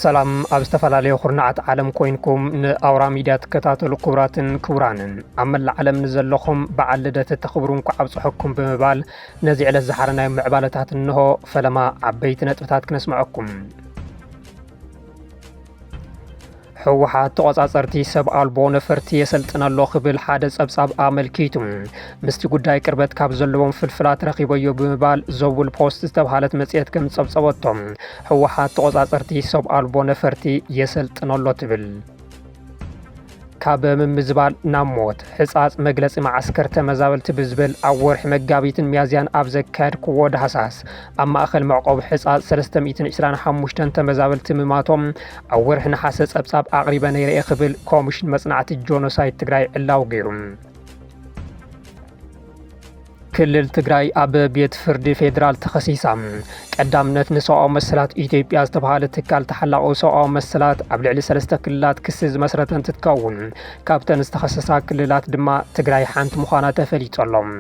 ሰላም ኣብ ዝተፈላለዩ ኩርናዓት ዓለም ኮይንኩም ንኣውራ ሚድያ ተከታተሉ ክቡራትን ክቡራንን ኣብ መላእ ዓለም ንዘለኹም በዓል ልደት ተኽብሩን ክዓብፅሐኩም ብምባል ነዚ ዕለት ዝሓረናዮ ምዕባለታት እንሆ ፈለማ ዓበይቲ ነጥብታት ክነስምዐኩም። ሕወሓት ተቆጻጸርቲ ሰብ ኣልቦ ነፈርቲ የሰልጥነሎ ክብል ሓደ ጸብጻብ ኣመልኪቱ ምስቲ ጉዳይ ቅርበት ካብ ዘለዎም ፍልፍላት ረኺበዮ ብምባል ዘውል ፖስት ዝተባሃለት መጽሔት ከም ጸብጸበቶም ሕወሓት ተቆጻጸርቲ ሰብ ኣልቦ ነፈርቲ የሰልጥነሎ ትብል ካብ ምምዝባል ናብ ሞት ሕጻጽ መግለጺ ማዓስከር ተመዛበልቲ ብዝብል ኣብ ወርሒ መጋቢትን ሚያዝያን ኣብ ዘካየድክዎ ዳህሳስ ኣብ ማእኸል መዕቆቢ ሕጻጽ 325 ተመዛበልቲ ምማቶም ኣብ ወርሒ ነሓሰ ጸብጻብ ኣቕሪበ ነይረ ክብል ኮሚሽን መጽናዕቲ ጆኖሳይድ ትግራይ ዕላው ገይሩ። ክልል ትግራይ ኣብ ቤት ፍርዲ ፌደራል ተኸሲሳ ቀዳምነት ንሰብኣዊ መሰላት ኢትዮጵያ ዝተባሃለ ትካል ተሓላቑ ሰብኣዊ መሰላት ኣብ ልዕሊ 3 ክልላት ክሲ ዝመስረተን እንትትከውን ካብተን ዝተኸሰሳ ክልላት ድማ ትግራይ ሓንቲ ምዃና ተፈሊጦሎም።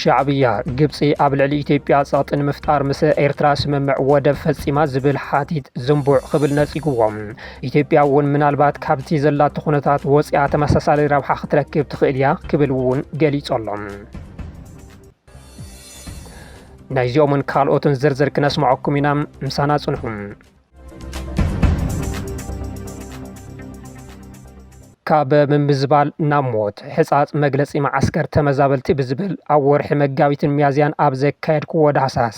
ሻዕብያ ግብፂ ኣብ ልዕሊ ኢትዮጵያ ጸቕጢ ንምፍጣር ምስ ኤርትራ ስምምዕ ወደብ ፈጺማ ዝብል ሓቲት ዝንቡዕ ክብል ነጺግዎም ኢትዮጵያ እውን ምናልባት ካብቲ ዘላቶ ኩነታት ወፂኣ ተመሳሳሊ ረብሓ ክትረክብ ትኽእል እያ ክብል እውን ገሊጾሎም። ናይዚኦምን ካልኦትን ዝርዝር ክነስምዐኩም ኢና ምሳና ጽንሑ። ካብ ምምዝባል ናብ ሞት ሕጻጽ መግለጺ ማዓስከር ተመዛበልቲ ብዝብል ኣብ ወርሒ መጋቢትን ሚያዝያን ኣብ ዘካየድክዎ ዳህሳስ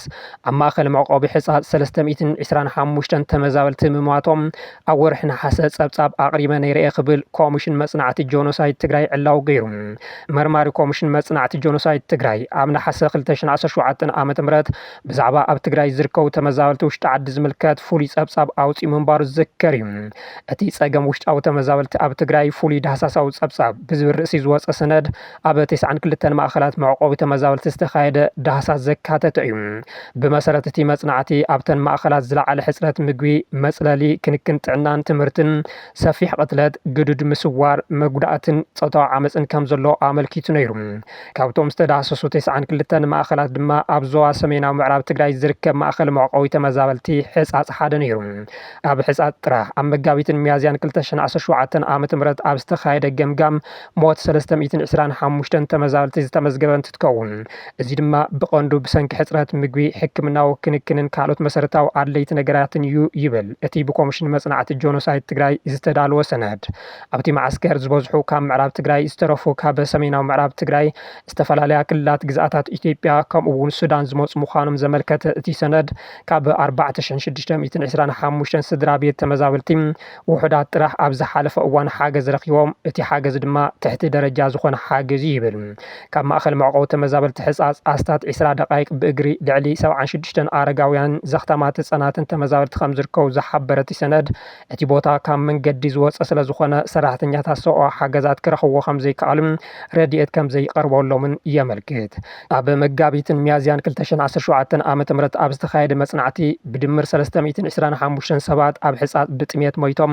ኣብ ማእኸል መዕቆቢ ሕጻጽ 325 ተመዛበልቲ ምማቶም ኣብ ወርሒ ነሓሰ ጸብጻብ ኣቕሪበ ነይረ ክብል ኮሚሽን መጽናዕቲ ጆኖሳይድ ትግራይ ዕላው ገይሩ። መርማሪ ኮሚሽን መጽናዕቲ ጆኖሳይድ ትግራይ ኣብ ነሓሰ 2017 ዓ.ም ብዛዕባ ኣብ ትግራይ ዝርከቡ ተመዛበልቲ ውሽጢ ዓዲ ዝምልከት ፍሉይ ጸብጻብ ኣውፂኡ ምንባሩ ዝዝከር እዩ። እቲ ጸገም ውሽጣዊ ተመዛበልቲ ኣብ ትግራይ ፍሉይ ዳህሳሳዊ ጸብጻብ ብዝብል ርእሲ ዝወፀ ሰነድ ኣብ 92 ማእኸላት መዕቆቢ ተመዛበልቲ ዝተኻየደ ዳህሳስ ዘካተተ እዩ። ብመሰረት እቲ መጽናዕቲ ኣብተን ማእኸላት ዝለዓለ ሕፅረት ምግቢ፣ መጽለሊ፣ ክንክን ጥዕናን ትምህርትን፣ ሰፊሕ ቅትለት፣ ግዱድ ምስዋር፣ መጉዳእትን ፆታዊ ዓመፅን ከም ዘሎ ኣመልኪቱ ነይሩ። ካብቶም ዝተዳሰሱ 92 ማእኸላት ድማ ኣብ ዞባ ሰሜናዊ ምዕራብ ትግራይ ዝርከብ ማእኸል መዕቆቢ ተመዛበልቲ ሕጻጽ ሓደ ነይሩ። ኣብ ሕጻጽ ጥራሕ ኣብ መጋቢትን ሚያዝያን 2017 ዓ.ም ኣብ ዝተኻየደ ገምጋም ሞት 325 ተመዛበልቲ ዝተመዝገበ እንትትከውን እዚ ድማ ብቐንዱ ብሰንኪ ሕፅረት ምግቢ፣ ሕክምናዊ ክንክንን ካልኦት መሰረታዊ ኣድለይቲ ነገራትን እዩ ይብል እቲ ብኮሚሽን መጽናዕቲ ጆኖሳይድ ትግራይ ዝተዳለወ ሰነድ። ኣብቲ ማዓስከር ዝበዝሑ ካብ ምዕራብ ትግራይ ዝተረፉ ካብ ሰሜናዊ ምዕራብ ትግራይ ዝተፈላለያ ክልላት ግዝኣታት ኢትዮጵያ ከምኡውን ሱዳን ዝመፁ ምዃኖም ዘመልከተ እቲ ሰነድ ካብ 4625 ስድራ ቤት ተመዛበልቲ ውሑዳት ጥራሕ ኣብ ዝሓለፈ እዋን ሓገዝ ረኺቦም እቲ ሓገዝ ድማ ትሕቲ ደረጃ ዝኾነ ሓገዝ ይብል። ካብ ማእኸል መዕቆቢ ተመዛበልቲ ሕጻጽ ኣስታት 20 ደቃይቅ ብእግሪ ልዕሊ 76 ኣረጋውያን ዘኽተማት ህጻናትን ተመዛበልቲ ከም ዝርከቡ ዝሓበረ እቲ ሰነድ እቲ ቦታ ካብ መንገዲ ዝወፀ ስለ ዝኾነ ሰራሕተኛታት ሰብኣዊ ሓገዛት ክረኽብዎ ከም ዘይከኣሉን ረድኤት ከም ዘይቀርበሎምን የመልክት። ኣብ መጋቢትን ሚያዝያን 2017 ዓ.ም ኣብ ዝተኻየደ መጽናዕቲ ብድምር 325 ሰባት ኣብ ሕጻጽ ብጥሜት ሞይቶም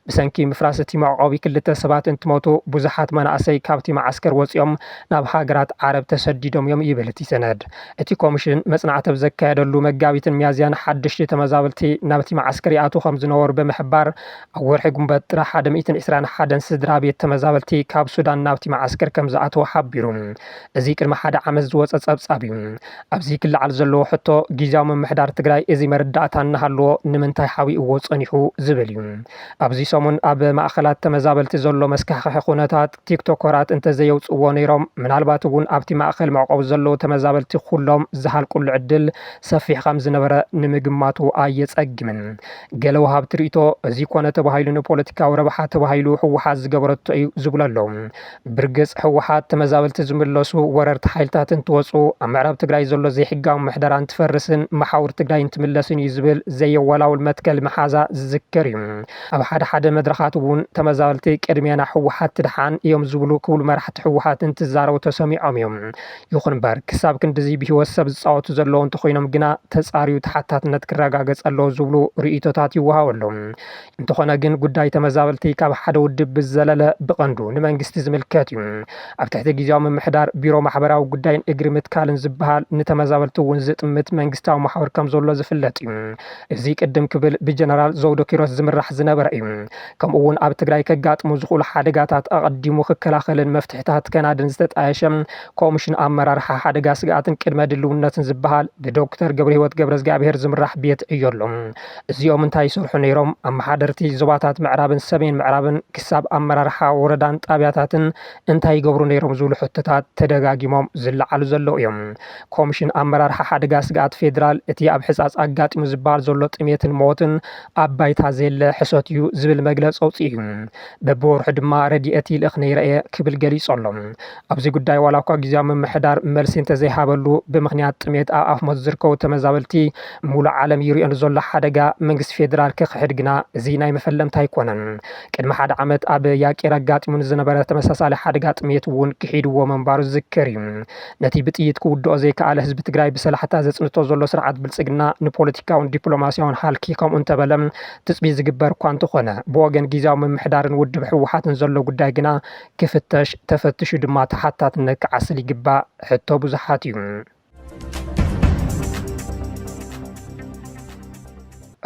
ብሰንኪ ምፍራስ እቲ መዕቆቢ ክልተ ሰባት እንትሞቱ ብዙሓት መናእሰይ ካብቲ ማዓስከር ወፂኦም ናብ ሃገራት ዓረብ ተሰዲዶም እዮም ይብል እቲ ሰነድ። እቲ ኮሚሽን መጽናዕቲ ዘካየደሉ መጋቢትን ሚያዝያን ሓድሽቲ ተመዛበልቲ ናብቲ ማዓስከር ይኣትዉ ከም ዝነበሩ ብምሕባር ኣብ ወርሒ ጉንበት ጥራሕ 121 ስድራ ቤት ተመዛበልቲ ካብ ሱዳን ናብቲ ማዓስከር ከም ዝኣትዉ ሓቢሩ። እዚ ቅድሚ ሓደ ዓመት ዝወፀ ጸብጻብ እዩ። ኣብዚ ክለዓል ዘለዎ ሕቶ ጊዜያዊ ምምሕዳር ትግራይ እዚ መረዳእታ እናሃለዎ ንምንታይ ሓቢእዎ ጸኒሑ ዝብል እዩ። ኣብዚ ሰሙን ኣብ ማእኸላት ተመዛበልቲ ዘሎ መስካሕካሒ ኩነታት ቲክቶከራት እንተዘየውፅዎ ነይሮም ምናልባት እውን ኣብቲ ማእኸል መዕቆቢ ዘለዉ ተመዛበልቲ ኩሎም ዝሃልቁሉ ዕድል ሰፊሕ ከም ዝነበረ ንምግማቱ ኣየጸግምን። ገለ ወሃብቲ ርእቶ እዚ ኮነ ተባሂሉ ንፖለቲካዊ ረብሓ ተባሂሉ ሕወሓት ዝገበረቶ እዩ ዝብለሎ። ብርግጽ ሕወሓት ተመዛበልቲ ዝምለሱ ወረርቲ ሓይልታት እንትወፁ ኣብ ምዕራብ ትግራይ ዘሎ ዘይሕጋዊ ምሕደራ እንትፈርስን መሓውር ትግራይ እንትምለስን እዩ ዝብል ዘየወላውል መትከል መሓዛ ዝዝከር እዩ። ኣብ ሓደ መድረኻት እውን ተመዛበልቲ ቅድሜና ሕወሓት ትድሓን እዮም ዝብሉ ክብሉ መራሕቲ ሕወሓት እንትዛረቡ ተሰሚዖም እዮም። ይኹን እምበር ክሳብ ክንዲዚ ብሂወት ሰብ ዝፃወቱ ዘለዉ እንተኮይኖም ግና ተፃርዩ ተሓታትነት ክረጋገፅ ኣለዎ ዝብሉ ርእቶታት ይወሃበሎም። እንተኾነ ግን ጉዳይ ተመዛበልቲ ካብ ሓደ ውድብ ብዘለለ ብቐንዱ ንመንግስቲ ዝምልከት እዩ። ኣብ ትሕቲ ግዜያዊ ምምሕዳር ቢሮ ማሕበራዊ ጉዳይን እግሪ ምትካልን ዝበሃል ንተመዛበልቲ እውን ዝጥምት መንግስታዊ ማሕበር ከም ዘሎ ዝፍለጥ እዩ። እዚ ቅድም ክብል ብጀነራል ዘውዶ ኪሮስ ዝምራሕ ዝነበረ እዩ። ከምኡ እውን ኣብ ትግራይ ከጋጥሙ ዝኽእሉ ሓደጋታት ኣቐዲሙ ክከላኸልን መፍትሕታት ከናድን ዝተጣየሸ ኮሚሽን ኣመራርሓ ሓደጋ ስግኣትን ቅድመ ድልውነትን ዝበሃል ብዶክተር ገብረሂወት ገብረእግዚኣብሔር ዝምራሕ ቤት እዩ ኣሎ። እዚኦም እንታይ ይሰርሑ ነይሮም? ኣመሓደርቲ ዞባታት ምዕራብን ሰሜን ምዕራብን ክሳብ ኣመራርሓ ወረዳን ጣብያታትን እንታይ ይገብሩ ነይሮም ዝብሉ ሕቶታት ተደጋጊሞም ዝለዓሉ ዘለዉ እዮም። ኮሚሽን ኣመራርሓ ሓደጋ ስግኣት ፌደራል እቲ ኣብ ሕፃፅ ኣጋጢሙ ዝበሃል ዘሎ ጥሜትን ሞትን ኣብ ባይታ ዘየለ ሕሶት እዩ ዝብል መግለፂ ኣውፅኡ እዩ። በብወርሑ ድማ ረድኤት ይልእኽ ነይረአየ ክብል ገሊጹ ኣሎ። ኣብዚ ጉዳይ ዋላ እኳ ግዜያዊ ምምሕዳር መልሲ እንተዘይሃበሉ ብምክንያት ጥሜት ኣብ ኣፍሞት ዝርከቡ ተመዛበልቲ ሙሉእ ዓለም ይሪኦን ዘሎ ሓደጋ መንግስቲ ፌደራል ክክሕድ ግና እዚ ናይ መፈለምታ ኣይኮነን። ቅድሚ ሓደ ዓመት ኣብ ያቄር ኣጋጢሙ ዝነበረ ተመሳሳሊ ሓደጋ ጥሜት እውን ክሒድዎ መንባሩ ዝዝከር እዩ። ነቲ ብጥይት ክውድኦ ዘይከኣለ ህዝቢ ትግራይ ብሰላሕታ ዘፅንቶ ዘሎ ስርዓት ብልፅግና ንፖለቲካውን ዲፕሎማስያውን ሃልኪ ከምኡ እንተበለ ትፅቢት ዝግበር እኳ እንተኾነ ብወገን ግዜያዊ ምምሕዳርን ውድብ ሕወሓትን ዘሎ ጉዳይ ግና ክፍተሽ ተፈትሹ ድማ ተሓታትነት ክዓስል ይግባእ ሕቶ ብዙሓት እዩ።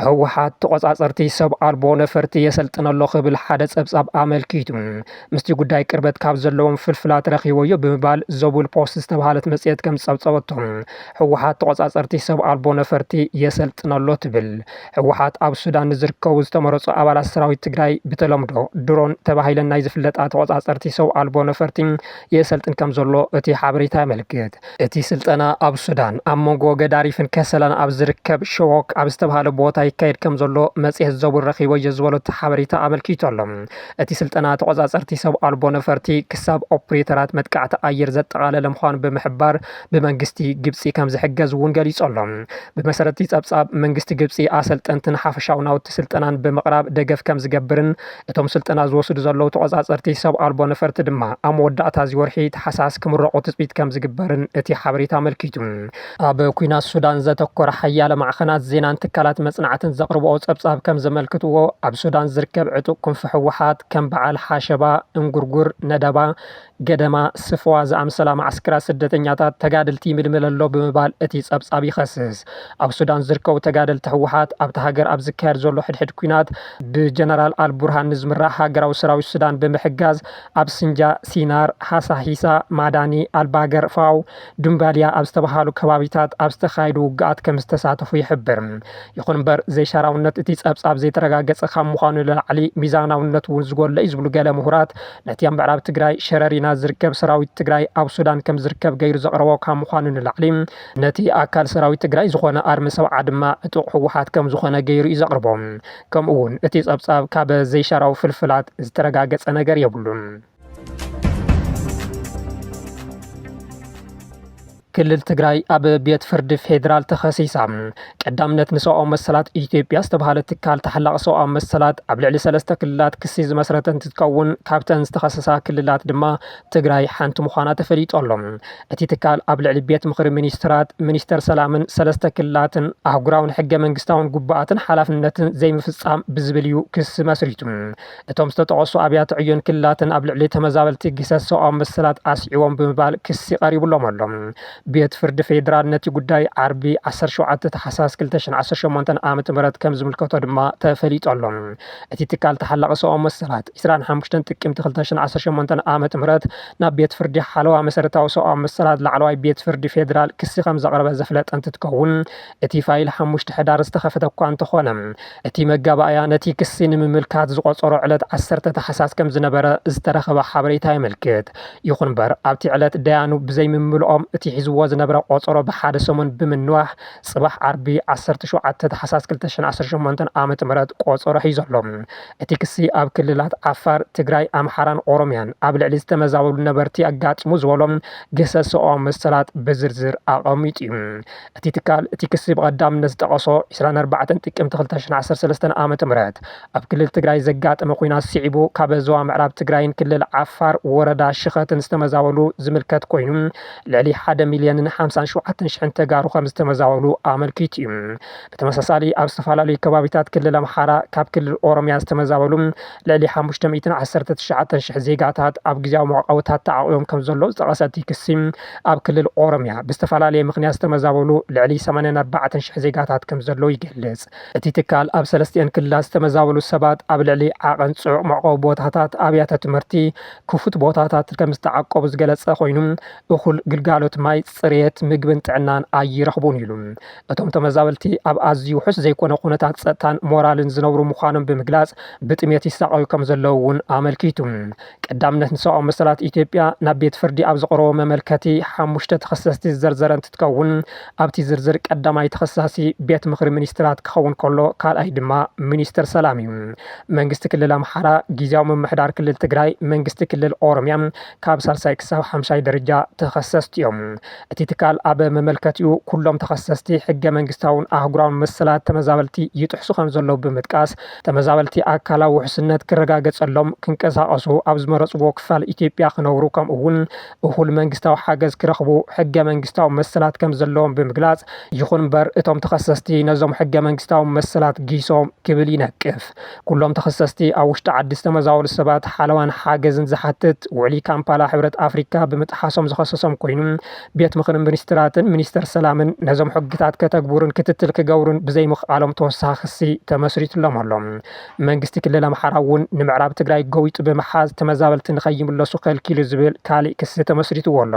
ሕወሓት ተቆፃፀርቲ ሰብ ኣልቦ ነፈርቲ የሰልጥነሎ ክብል ሓደ ፀብጻብ ኣመልኪቱ ምስቲ ጉዳይ ቅርበት ካብ ዘለዎም ፍልፍላት ረኺቦዮ ብምባል ዘቡል ፖስት ዝተባሃለት መጽሔት ከም ፀብጸበቶም ሕወሓት ተቆፃፀርቲ ሰብ ኣልቦ ነፈርቲ የሰልጥነሎ ትብል። ሕወሓት ኣብ ሱዳን ንዝርከቡ ዝተመረፁ ኣባላት ሰራዊት ትግራይ ብተለምዶ ድሮን ተባሂለን ናይ ዝፍለጣ ተቆፃፀርቲ ሰብ ኣልቦ ነፈርቲ የሰልጥን ከም ዘሎ እቲ ሓበሬታ ያመልክት። እቲ ስልጠና ኣብ ሱዳን ኣብ መንጎ ገዳሪፍን ከሰላን ኣብ ዝርከብ ሸዎክ ኣብ ዝተባሃለ ቦታ ይካየድ ከም ዘሎ መጽሔት ዘቡል ረኺቦዮ ዝበሎት ሓበሬታ ኣመልኪቱ ኣሎ። እቲ ስልጠና ተቆፃፀርቲ ሰብ ኣልቦ ነፈርቲ ክሳብ ኦፕሬተራት መጥቃዕቲ ኣየር ዘጠቃለለ ምዃኑ ብምሕባር ብመንግስቲ ግብፂ ከም ዝሕገዝ እውን ገሊጹ ኣሎ። ብመሰረቲ ፀብጻብ መንግስቲ ግብፂ ኣሰልጠንትን ሓፈሻዊ ናውቲ ስልጠናን ብምቕራብ ደገፍ ከም ዝገብርን እቶም ስልጠና ዝወስዱ ዘለዉ ተቆፃፀርቲ ሰብ ኣልቦ ነፈርቲ ድማ ኣብ መወዳእታ እዚ ወርሒ ተሓሳስ ክምረቑ ትፅቢት ከም ዝግበርን እቲ ሓበሬታ ኣመልኪቱ። ኣብ ኩናት ሱዳን ዘተኮረ ሓያለ ማዕኸናት ዜናን ትካላት መጽናዕትን ዘቕርብኦ ፀብጻብ ከም ዘመልክትዎ ኣብ ሱዳን ዝርከብ ዕጡቕ ክንፊ ሕወሓት ከም በዓል ሓሸባ፣ እንጉርጉር፣ ነደባ፣ ገደማ፣ ስፍዋ ዝኣምሰላ ማዕስከራት ስደተኛታት ተጋደልቲ ይምልምል ኣሎ ብምባል እቲ ፀብጻብ ይኸስስ። ኣብ ሱዳን ዝርከቡ ተጋደልቲ ሕወሓት ኣብቲ ሃገር ኣብ ዝካየድ ዘሎ ሕድሕድ ኩናት ብጀነራል አልቡርሃን ዝምራሕ ሃገራዊ ሰራዊት ሱዳን ብምሕጋዝ ኣብ ስንጃ፣ ሲናር፣ ሃሳሂሳ፣ ማዳኒ፣ ኣልባገር፣ ፋው፣ ዱምባልያ ኣብ ዝተባሃሉ ከባቢታት ኣብ ዝተኻየዱ ውግኣት ከም ዝተሳተፉ ይሕብር። ይኹን እምበር ዘይሻራውነት እቲ ፀብጻብ ዘይተረጋገፀ ካብ ምዃኑ ንላዕሊ ሚዛናውነት እውን ዝጎለ እዩ ዝብሉ ገለ ምሁራት ነቲ ኣብ ምዕራብ ትግራይ ሸረሪና ዝርከብ ሰራዊት ትግራይ ኣብ ሱዳን ከም ዝርከብ ገይሩ ዘቕረቦ ካብ ምዃኑ ንላዕሊ ነቲ ኣካል ሰራዊት ትግራይ ዝኾነ ኣርሚ ሰብዓ ድማ ዕጡቕ ሕወሓት ከም ዝኾነ ገይሩ እዩ ዘቕርቦም። ከምኡ እውን እቲ ፀብጻብ ካብ ዘይሻራዊ ፍልፍላት ዝተረጋገፀ ነገር የብሉን። ክልል ትግራይ ኣብ ቤት ፍርዲ ፌደራል ተኸሲሳ። ቀዳምነት ንሰብኣዊ መሰላት ኢትዮጵያ ዝተባሃለ ትካል ተሓላቕ ሰብኣዊ መሰላት ኣብ ልዕሊ 3 ክልላት ክሲ ዝመስረተ እንትትከውን ካብተን ዝተኸሰሳ ክልላት ድማ ትግራይ ሓንቲ ምዃና ተፈሊጡ ኣሎ። እቲ ትካል ኣብ ልዕሊ ቤት ምክሪ ሚኒስትራት፣ ሚኒስተር ሰላምን 3 ክልላትን ኣህጉራውን ሕገ መንግስታውን ጉባኣትን ሓላፍነትን ዘይምፍጻም ብዝብል እዩ ክሲ መስሪቱ። እቶም ዝተጠቐሱ ኣብያተ ዕዮን ክልላትን ኣብ ልዕሊ ተመዛበልቲ ግሰት ሰብኣዊ መሰላት ኣስዒቦም ብምባል ክሲ ቀሪቡሎም ኣሎ። ቤት ፍርዲ ፌደራል ነቲ ጉዳይ ዓርቢ 17 ታሕሳስ 2018 ዓ.ም ከም ዝምልከቶ ድማ ተፈሊጡ ኣሎ። እቲ ትካል ተሓላቕ ሰብኣዊ መሰላት 25 ጥቅምቲ 2018 ዓ.ም ናብ ቤት ፍርዲ ሓለዋ መሰረታዊ ሰብኣዊ መሰላት ላዕለዋይ ቤት ፍርዲ ፌደራል ክሲ ከም ዘቕረበ ዘፍለጠ እንትትከውን እቲ ፋይል 5 ሕዳር ዝተኸፈተ እኳ እንተኾነ እቲ መጋባእያ ነቲ ክሲ ንምምልካት ዝቆፀሮ ዕለት 10 ታሕሳስ ከም ዝነበረ ዝተረኸበ ሓበሬታ የመልክት። ይኹን እምበር ኣብቲ ዕለት ደያኑ ብዘይምምልኦም እቲ ሒዝዎ ተመዝግቦ ዝነበረ ቆፀሮ ብሓደ ሰሙን ብምንዋሕ ጽባሕ ዓርቢ 17 ታሕሳስ 2018 ዓመተ ምህረት ቆፀሮ ሒዞሎ እቲ ክሲ ኣብ ክልላት ዓፋር ትግራይ ኣምሓራን ኦሮምያን ኣብ ልዕሊ ዝተመዛበሉ ነበርቲ ኣጋጢሙ ዝበሎም ገሰስኦም መሰላት ብዝርዝር ኣቐሚጡ እዩ እቲ ትካል እቲ ክሲ ብቐዳምነት ዝጠቐሶ 24 ጥቅምቲ 2013 ዓመተ ምህረት ኣብ ክልል ትግራይ ዘጋጠመ ኩናት ስዒቡ ካብ ዞባ ምዕራብ ትግራይን ክልል ዓፋር ወረዳ ሽኸትን ዝተመዛበሉ ዝምልከት ኮይኑ ልዕሊ 1,057,000 ተጋሩ ከም ዝተመዛበሉ ኣመልኪቱ እዩ ብተመሳሳሊ ኣብ ዝተፈላለዩ ከባቢታት ክልል ኣምሓራ ካብ ክልል ኦሮምያ ዝተመዛበሉ ልዕሊ 519,000 ዜጋታት ኣብ ግዝያዊ መዕቆታት ተዓቂቦም ከም ዘሎ ዝጠቐሰ እቲ ክሲ ኣብ ክልል ኦሮምያ ብዝተፈላለየ ምክንያት ዝተመዛበሉ ልዕሊ 84,000 ዜጋታት ከም ዘሎ ይገልጽ እቲ ትካል ኣብ ሰለስቲአን ክልላት ዝተመዛበሉ ሰባት ኣብ ልዕሊ ዓቐን ጽዑቕ መዕቆቢ ቦታታት ኣብያተ ትምህርቲ ክፉት ቦታታት ከም ዝተዓቆቡ ዝገለጸ ኮይኑ እኹል ግልጋሎት ማይ ጽሬት ምግብን ጥዕናን ኣይረኽቡን ኢሉ እቶም ተመዛበልቲ ኣብ ኣዝዩ ውሑስ ዘይኮነ ኩነታት ጸጥታን ሞራልን ዝነብሩ ምዃኖም ብምግላጽ ብጥሜት ይሳቀዩ ከም ዘለዉ እውን ኣመልኪቱ ቀዳምነት ንሰብኣዊ መሰላት ኢትዮጵያ ናብ ቤት ፍርዲ ኣብ ዘቕረቦ መመልከቲ 5 ተኸሰስቲ ዝዘርዘረ እንትትከውን ኣብቲ ዝርዝር ቀዳማይ ተኸሳሲ ቤት ምክሪ ሚኒስትራት ክኸውን ከሎ ካልኣይ ድማ ሚኒስትር ሰላም እዩ መንግስቲ ክልል ኣምሓራ ጊዜያዊ ምምሕዳር ክልል ትግራይ መንግስቲ ክልል ኦሮምያ ካብ 3 ክሳብ 5 ደረጃ ተኸሰስቲ እዮም እቲ ትካል ኣብ መመልከቲኡ ኩሎም ተኸሰስቲ ሕገ መንግስታውን ኣህጉራውን መሰላት ተመዛበልቲ ይጥሕሱ ከም ዘለዉ ብምጥቃስ ተመዛበልቲ ኣካላዊ ውሕስነት ክረጋገጸሎም ክንቀሳቀሱ ኣብ ዝመረጽዎ ክፋል ኢትዮጵያ ክነብሩ ከምኡ እውን እኹል መንግስታዊ ሓገዝ ክረኽቡ ሕገ መንግስታዊ መሰላት ከም ዘለዎም ብምግላጽ ይኹን እምበር እቶም ተኸሰስቲ ነዞም ሕገ መንግስታዊ መሰላት ጊሶም ክብል ይነቅፍ ኩሎም ተኸሰስቲ ኣብ ውሽጢ ዓዲ ዝተመዛበሉ ሰባት ሓለዋን ሓገዝን ዝሓትት ውዕሊ ካምፓላ ሕብረት ኣፍሪካ ብምጥሓሶም ዝኸሰሶም ኮይኑ ቤት ምክሪ ሚኒስትራትን ሚኒስተር ሰላምን ነዞም ሕግታት ከተግብሩን ክትትል ክገብሩን ብዘይምኽኣሎም ተወሳኺ ክሲ ተመስሪቱሎም ኣሎ መንግስቲ ክልል ኣምሓራ እውን ንምዕራብ ትግራይ ገዊጡ ብምሓዝ ተመዛበልቲ ንኸይምለሱ ከልኪሉ ዝብል ካልእ ክሲ ተመስሪትዎ ኣሎ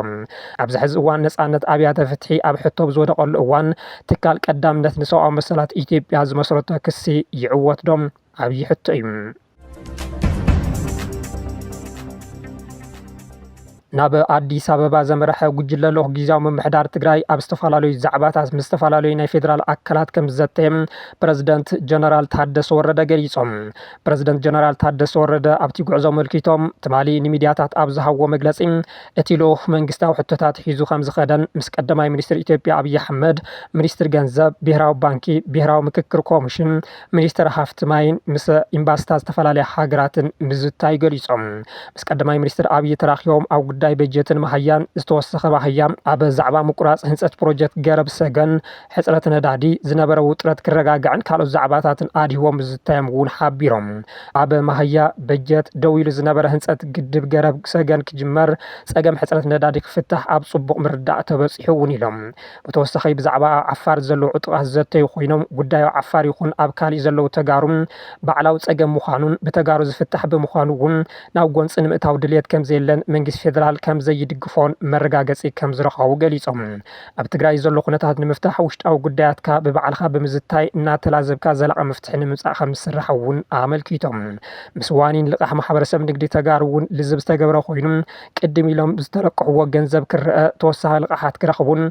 ኣብዚ ሕዚ እዋን ነፃነት ኣብያተ ፍትሒ ኣብ ሕቶ ብዝወደቐሉ እዋን ትካል ቀዳምነት ንሰብኣዊ መሰላት ኢትዮጵያ ዝመስረቶ ክሲ ይዕወት ዶም ዓብዪ ሕቶ እዩ ናብ ኣዲስ ኣበባ ዘመረሐ ጉጅለ ልኡኽ ጊዜያዊ ምምሕዳር ትግራይ ኣብ ዝተፈላለዩ ዛዕባታት ምስ ዝተፈላለዩ ናይ ፌደራል ኣካላት ከም ዝዘተየ ፕረዚደንት ጀነራል ታደሰ ወረደ ገሊፆም ፕረዚደንት ጀነራል ታደሰ ወረደ ኣብቲ ጉዕዞ መልኪቶም ትማሊ ንሚድያታት ኣብ ዝሃብዎ መግለፂ እቲ ልኡኽ መንግስታዊ ሕቶታት ሒዙ ከም ዝኸደን ምስ ቀዳማይ ሚኒስትር ኢትዮጵያ ኣብይ ኣሕመድ ሚኒስትር ገንዘብ ብሄራዊ ባንኪ ብሄራዊ ምክክር ኮሚሽን ሚኒስትር ሃፍቲ ማይን ምስ ኤምባሲታት ዝተፈላለዩ ሃገራትን ምዝታይ ገሊፆም ምስ ቀዳማይ ሚኒስትር ኣብይ ተራኺቦም ኣብ ጉዳይ በጀትን ማህያን ዝተወሰኸ ማህያ ኣብ ዛዕባ ምቁራጽ ህንጸት ፕሮጀክት ገረብ ሰገን ሕጽረት ነዳዲ ዝነበረ ውጥረት ክረጋግዕን ካልኦት ዛዕባታትን ኣድሂቦም ዝታየም እውን ሓቢሮም ኣብ ማህያ በጀት ደው ኢሉ ዝነበረ ህንጸት ግድብ ገረብ ሰገን ክጅመር ጸገም ሕጽረት ነዳዲ ክፍታሕ ኣብ ጽቡቕ ምርዳእ ተበፂሑ እውን ኢሎም ብተወሳኺ ብዛዕባ ዓፋር ዘለዉ ዕጡቓት ዘተዩ ኮይኖም ጉዳዩ ዓፋር ይኹን ኣብ ካሊእ ዘለዉ ተጋሩን ባዕላዊ ጸገም ምዃኑን ብተጋሩ ዝፍታሕ ብምዃኑ እውን ናብ ጎንፂ ንምእታው ድልየት ከም ዘየለን መንግስቲ ፌደራል ከም ዘይድግፎን መረጋገፂ ከም ዝረኸቡ ገሊፆም ኣብ ትግራይ ዘሎ ኩነታት ንምፍታሕ ውሽጣዊ ጉዳያትካ ብባዕልኻ ብምዝታይ እናተላዘብካ ዘላቒ መፍትሒ ንምምጻእ ከም ዝስራሕ እውን ኣመልኪቶም ምስ ዋኒን ልቓሕ ማሕበረሰብ ንግዲ ተጋሩ እውን ልዝብ ዝተገብረ ኮይኑ ቅድም ኢሎም ዝተለቅሕዎ ገንዘብ ክርአ ተወሳኺ ልቓሓት ክረኽቡን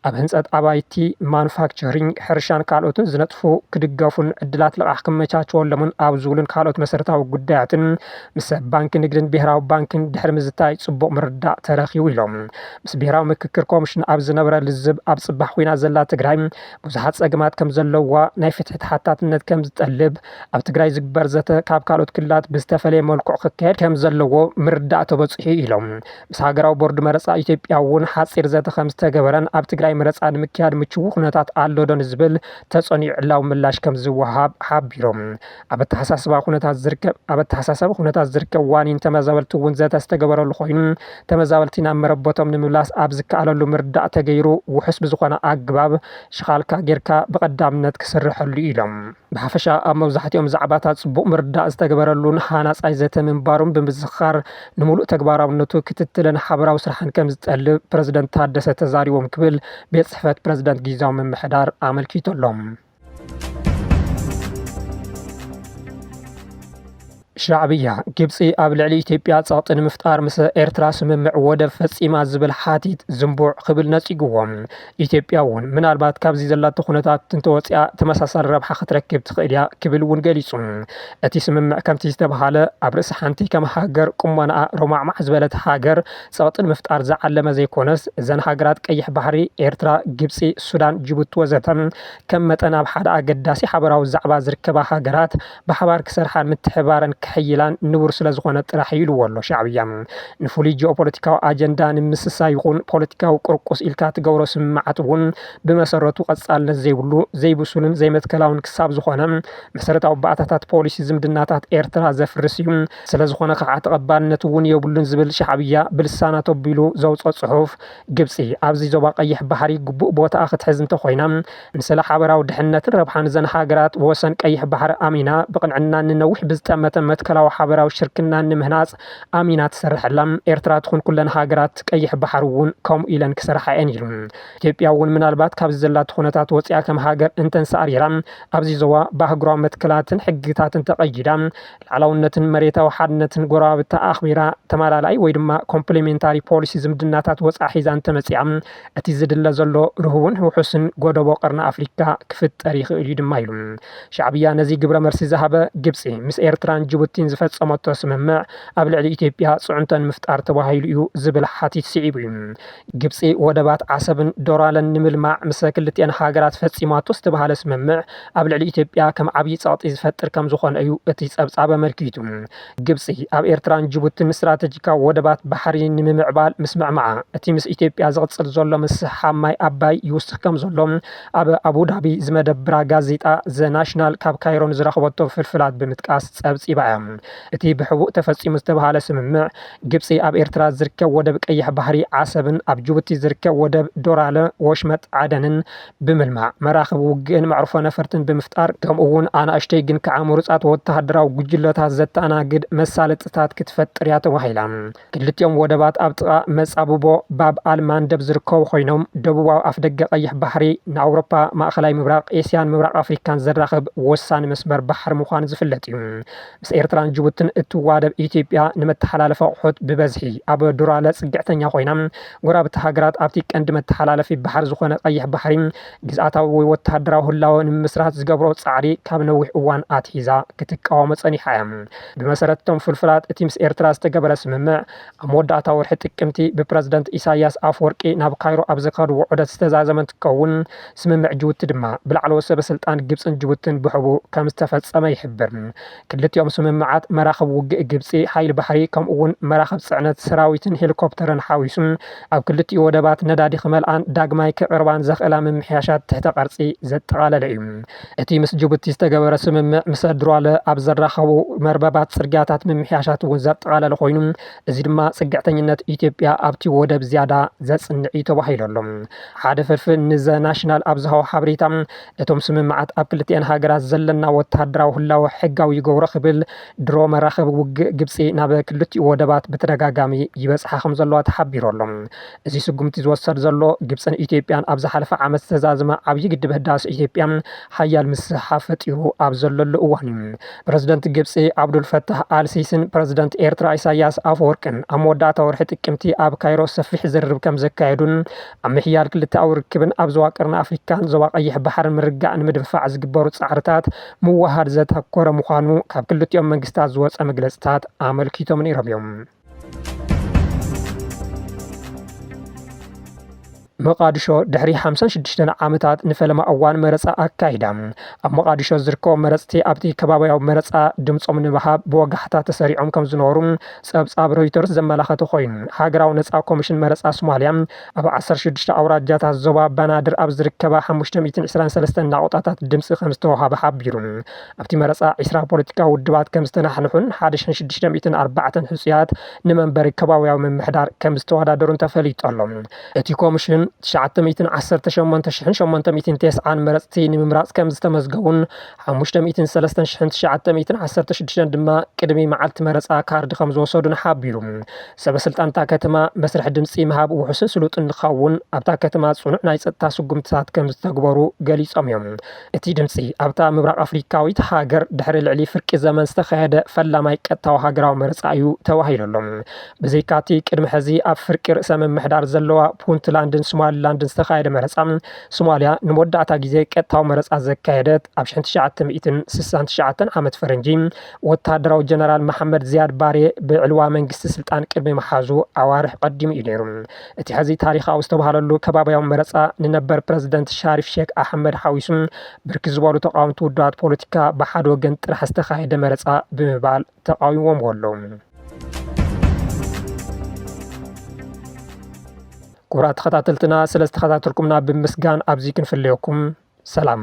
ኣብ ህንፀት ኣባይቲ ማኑፋክቸሪንግ ሕርሻን ካልኦትን ዝነጥፉ ክድገፉን ዕድላት ልቓሕ ክመቻቸወሎምን ኣብ ዝብሉን ካልኦት መሰረታዊ ጉዳያትን ምስ ባንኪ ንግድን ብሄራዊ ባንክን ድሕሪ ምዝታይ ጽቡቕ ምርዳእ ተረኺቡ ኢሎም ምስ ብሄራዊ ምክክር ኮሚሽን ኣብ ዝነበረ ልዝብ ኣብ ጽባሕ ኩናት ዘላ ትግራይ ብዙሓት ጸገማት ከም ዘለዋ ናይ ፍትሒ ተሓታትነት ከም ዝጠልብ ኣብ ትግራይ ዝግበር ዘተ ካብ ካልኦት ክልላት ብዝተፈለየ መልክዑ ክካየድ ከም ዘለዎ ምርዳእ ተበፂሑ ኢሎም ምስ ሃገራዊ ቦርድ መረፃ ኢትዮጵያ እውን ሓፂር ዘተ ከም ዝተገበረን ኣብ ትግራይ መረፃ ንምክያድ ምችው ኩነታት ኣሎ ዶ ንዝብል ተጸኒዑ ዕላዊ ምላሽ ከም ዝወሃብ ሓቢሮም ኣብ ተሓሳሰባ ኩነታት ዝርከብ ዋኒን ተመዛበልቲ እውን ዘተ ዝተገበረሉ ኮይኑ ተመዛበልቲ ናብ መረቦቶም ንምምላስ ኣብ ዝከኣለሉ ምርዳእ ተገይሩ ውሕስ ብዝኾነ ኣግባብ ሽኻልካ ጌርካ ብቐዳምነት ክስርሐሉ ኢሎም ብሓፈሻ ኣብ መብዛሕትኦም ዛዕባታት ጽቡቕ ምርዳእ ዝተገበረሉን ሃናጻይ ዘተ ምንባሩን ብምዝኻር ንምሉእ ተግባራውነቱ ክትትልን ሓበራዊ ስራሕን ከም ዝጠልብ ፕረዚደንት ታደሰ ተዛሪቦም ክብል ቤት ጽሕፈት ፕረዚደንት ጊዜያዊ ምምሕዳር ኣመልኪቶሎም ሻዕብያ ግብፂ ኣብ ልዕሊ ኢትዮጵያ ጸቕጢ ንምፍጣር ምስ ኤርትራ ስምምዕ ወደብ ፈጺማ ዝብል ሓቲት ዝንቡዕ ክብል ነጺግዎም ኢትዮጵያ እውን ምናልባት ካብዚ ዘላቶ ኩነታት እንተወፂኣ ተመሳሳሊ ረብሓ ክትረክብ ትኽእል እያ ክብል እውን ገሊጹ እቲ ስምምዕ ከምቲ ዝተባሃለ ኣብ ርእሲ ሓንቲ ከም ሃገር ቁመናኣ ሮማዕማዕ ዝበለት ሃገር ጸቕጢ ንምፍጣር ዝዓለመ ዘይኮነስ እዘን ሃገራት ቀይሕ ባሕሪ ኤርትራ፣ ግብፂ፣ ሱዳን፣ ጅቡቲ ወዘተ ከም መጠን ኣብ ሓደ ኣገዳሲ ሓበራዊ ዛዕባ ዝርከባ ሃገራት ብሓባር ክሰርሓን ምትሕባረን ክሕይላን ንቡር ስለ ዝኾነ ጥራሕ ኢልዎ ኣሎ ሻዕብያ ንፍሉይ ጂኦፖለቲካዊ ኣጀንዳ ንምስሳ ይኹን ፖለቲካዊ ቁርቁስ ኢልካ ትገብሮ ስምምዓት እውን ብመሰረቱ ቀጻልነት ዘይብሉ ዘይብሱልን ዘይመትከላውን ክሳብ ዝኾነ መሰረታዊ ባእታታት ፖሊሲ ዝምድናታት ኤርትራ ዘፍርስ እዩ ስለ ዝኾነ ከዓ ተቐባልነት እውን የብሉን ዝብል ሻዕብያ ብልሳናት ኣቢሉ ዘውፅኦ ጽሑፍ ግብፂ ኣብዚ ዞባ ቀይሕ ባሕሪ ግቡእ ቦታ ክትሕዝ እንተኮይና ምስለ ሓበራዊ ድሕነትን ረብሓን ዘን ሃገራት ወሰን ቀይሕ ባሕሪ ኣሚና ብቕንዕና ንነዊሕ ብዝጠመተ መትከላዊ ሓበራዊ ሽርክና ንምህናጽ ኣሚና ትሰርሐላ ኤርትራ ትኹን ኩለን ሃገራት ቀይሕ ባሕሪ እውን ከምኡ ኢለን ክሰርሓ እየን ኢሉ ኢትዮጵያ እውን ምናልባት ካብዚ ዘላቶ ኩነታት ወፂኣ ከም ሃገር እንተንሰኣሪራ ኣብዚ ዞባ ባህግራዊ መትከላትን ሕግታትን ተቐይዳ ላዕላውነትን መሬታዊ ሓድነትን ጎረባብታ ኣኽቢራ ተመላላይ ወይ ድማ ኮምፕሊሜንታሪ ፖሊሲ ዝምድናታት ወፃ ሒዛ እንተመፂኣ እቲ ዝድለ ዘሎ ርህቡን ውሑስን ጎደቦ ቀርኒ ኣፍሪካ ክፍጠር ይኽእል እዩ ድማ ኢሉ ሻዕብያ ነዚ ግብረ መልሲ ዝሃበ ግብፂ ምስ ኤርትራን ጅቡቲን ዝፈጸመቶ ስምምዕ ኣብ ልዕሊ ኢትዮጵያ ጽዑንተን ምፍጣር ተባሂሉ እዩ ዝብል ሓቲት ስዒቡ እዩ ግብፂ ወደባት ዓሰብን ዶራለን ንምልማዕ ምስ ክልቲአን ሃገራት ፈጺማቶ ዝተባሃለ ስምምዕ ኣብ ልዕሊ ኢትዮጵያ ከም ዓብዪ ጸቕጢ ዝፈጥር ከም ዝኾነ እዩ እቲ ጸብጻብ ኣመልኪቱ ግብፂ ኣብ ኤርትራን ጅቡቲን ስትራቴጂካዊ ወደባት ባሕሪ ንምምዕባል ምስ ምዕማዓ እቲ ምስ ኢትዮጵያ ዝቕጽል ዘሎ ምስሓብ ማይ ኣባይ ይውስኽ ከም ዘሎ ኣብ ኣቡዳቢ ዝመደብራ ጋዜጣ ዘ ናሽናል ካብ ካይሮን ዝረኸበቶ ፍልፍላት ብምጥቃስ ጸብጺባ እያ እቲ ብሕቡእ ተፈጺሙ ዝተባሃለ ስምምዕ ግብፂ ኣብ ኤርትራ ዝርከብ ወደብ ቀይሕ ባሕሪ ዓሰብን ኣብ ጅቡቲ ዝርከብ ወደብ ዶራለ ወሽመጥ ዓደንን ብምልማዕ መራኸቢ ውግእን መዕርፎ ነፈርትን ብምፍጣር ከምኡ እውን ኣናእሽተይ ግን ከዓ ምሩፃት ወተሃደራዊ ጉጅለታት ዘተኣናግድ መሳለጥታት ክትፈጥር እያ ተባሂላ ክልቲኦም ወደባት ኣብ ጥቓ መጻብቦ ባብ ኣልማንደብ ዝርከቡ ኮይኖም ደቡባዊ ኣፍ ደገ ቀይሕ ባሕሪ ንኣውሮፓ ማእኸላይ ምብራቕ ኤስያን ምብራቕ ኣፍሪካን ዘራኽብ ወሳኒ መስመር ባሕሪ ምዃኑ ዝፍለጥ እዩ ምስ ኤርትራን ጅቡትን እትዋደብ ኢትዮጵያ ንመተሓላለፊ ኣቑሑት ብበዝሒ ኣብ ዱራለ ጽግዕተኛ ኮይና ጎረባብቲ ሃገራት ኣብቲ ቀንዲ መተሓላለፊ ባሕሪ ዝኾነ ቀይሕ ባሕሪ ግዝኣታዊ ወይ ወተሃደራዊ ህላወ ንምስራት ዝገብሮ ጻዕሪ ካብ ነዊሕ እዋን ኣትሒዛ ክትቃወሞ ጸኒሓ እያ ብመሰረት እቶም ፍልፍላት እቲ ምስ ኤርትራ ዝተገበረ ስምምዕ ኣብ መወዳእታ ወርሒ ጥቅምቲ ብፕረዚደንት ኢሳያስ ኣፍወርቂ ናብ ካይሮ ኣብ ዘካየድዎ ዑደት ዝተዛዘመ እንትከውን ስምምዕ ጅቡቲ ድማ ብላዕለወ ሰበስልጣን ግብፅን ጅቡትን ብሕቡእ ከም ዝተፈጸመ ይሕብር ክልቲኦም ስምምዓት መራኸብ ውግእ ግብፂ ሓይሊ ባሕሪ ከምኡ እውን መራኸብ ጽዕነት ሰራዊትን ሄሊኮፕተርን ሓዊሱ ኣብ ክልቲኡ ወደባት ነዳዲ ክመልኣን ዳግማይ ክቅርባን ዘኽእላ ምምሕያሻት ትሕተ ቐርፂ ዘጠቓለለ እዩ እቲ ምስ ጅቡቲ ዝተገበረ ስምምዕ ምስ ዱራለ ኣብ ዘራኸቡ መርበባት ጽርግያታት ምምሕያሻት እውን ዘጠቓለለ ኮይኑ እዚ ድማ ጽግዕተኝነት ኢትዮጵያ ኣብቲ ወደብ ዝያዳ ዘጽንዕ ተባሂሉ ኣሎ ሓደ ፍልፍል ንዘ ናሽናል ኣብ ዝሃቦ ሓበሬታ እቶም ስምምዓት ኣብ ክልቲአን ሃገራት ዘለና ወተሃደራዊ ህላወ ሕጋዊ ይገብሮ ክብል ድሮ መራኸቢ ውግእ ግብፂ ናብ ክልቲኡ ወደባት ብተደጋጋሚ ይበጽሓ ከም ዘለዋ ተሓቢሩ ኣሎ እዚ ስጉምቲ ዝወሰድ ዘሎ ግብፅን ኢትዮጵያን ኣብ ዝሓለፈ ዓመት ዝተዛዘመ ዓብዪ ግድብ ህዳሴ ኢትዮጵያ ሓያል ምስሓብ ፈጢሩ ኣብ ዘለሉ እዋን እዩ ፕረዚደንት ግብፂ ዓብዱልፈታህ ኣልሲስን ፕረዚደንት ኤርትራ ኢሳያስ ኣፈወርቅን ኣብ መወዳእታ ወርሒ ጥቅምቲ ኣብ ካይሮ ሰፊሕ ዝርርብ ከም ዘካየዱን ኣብ ምሕያል ክልተኣዊ ርክብን ኣብ ዞባ ቀርኒ ኣፍሪካን ዞባ ቀይሕ ባሕርን ምርጋእ ንምድንፋዕ ዝግበሩ ጻዕርታት ምዋሃድ ዘተኮረ ምዃኑ ካብ ክልቲኦም መንግስታት ዝወፀ መግለጽታት ኣመልኪቶም ነይሮም እዮም መቃዲሾ ድሕሪ 56 ዓመታት ንፈለማ እዋን መረፃ ኣካይዳ ኣብ መቃዲሾ ዝርከቡ መረፅቲ ኣብቲ ከባቢያዊ መረፃ ድምፆም ንምሃብ ብወጋሕታ ተሰሪዖም ከም ዝነበሩ ጸብጻብ ሮይተርስ ዘመላኸተ ኮይኑ ሃገራዊ ነፃ ኮሚሽን መረፃ ሶማልያ ኣብ 16 ኣውራጃታት ዞባ ባናድር ኣብ ዝርከባ 523 ናቁጣታት ድምፂ ከም ዝተወሃበ ሓቢሩ ኣብቲ መረፃ 20 ፖለቲካዊ ውድባት ከም ዝተናሕንሑን 1604 ህፁያት ንመንበሪ ከባቢያዊ ምምሕዳር ከም ዝተወዳደሩን ተፈሊጡ ኣሎ እቲ ኮሚሽን 918,890 መረፅቲ ንምምራፅ ከም ዝተመዝገቡን 503,916 ድማ ቅድሚ መዓልቲ መረፃ ካርዲ ከም ዝወሰዱን ሓቢሩ ሰበስልጣንታ ከተማ መስርሕ ድምፂ ምሃብ ውሕስን ስሉጥን ንኸውን ኣብታ ከተማ ጽኑዕ ናይ ጸጥታ ስጉምትታት ከም ዝተግበሩ ገሊጾም እዮም። እቲ ድምፂ ኣብታ ምብራቕ ኣፍሪካዊት ሃገር ድሕሪ ልዕሊ ፍርቂ ዘመን ዝተኻየደ ፈላማይ ቀጥታዊ ሃገራዊ መረፃ እዩ ተባሂሉሎም። ብዘይካቲ ቅድሚ ሕዚ ኣብ ፍርቂ ርእሰ ምምሕዳር ዘለዋ ፑንትላንድን ሶማሊላንድን ዝተኻየደ መረፃ ሶማልያ ንመወዳእታ ግዜ ቀጥታዊ መረፃ ዘካየደት ኣብ 1969 ዓመት ፈረንጂ ወታደራዊ ጀነራል መሐመድ ዚያድ ባሬ ብዕልዋ መንግስቲ ስልጣን ቅድሚ መሓዙ ኣዋርሕ ቀዲሙ እዩ ነይሩ። እቲ ሕዚ ታሪኻዊ ዝተባሃለሉ ከባቢያዊ መረፃ ንነበር ፕረዚደንት ሻሪፍ ሼክ ኣሕመድ ሓዊሱ ብርኪ ዝበሉ ተቃወምቲ ውድባት ፖለቲካ ብሓደ ወገን ጥራሕ ዝተኻየደ መረፃ ብምባል ተቃዊሞም ኣለዉ። ክቡራት ተኸታተልትና ስለ ዝተኸታተልኩምና ብምስጋን ኣብዚ ክንፍለየኩም ሰላም።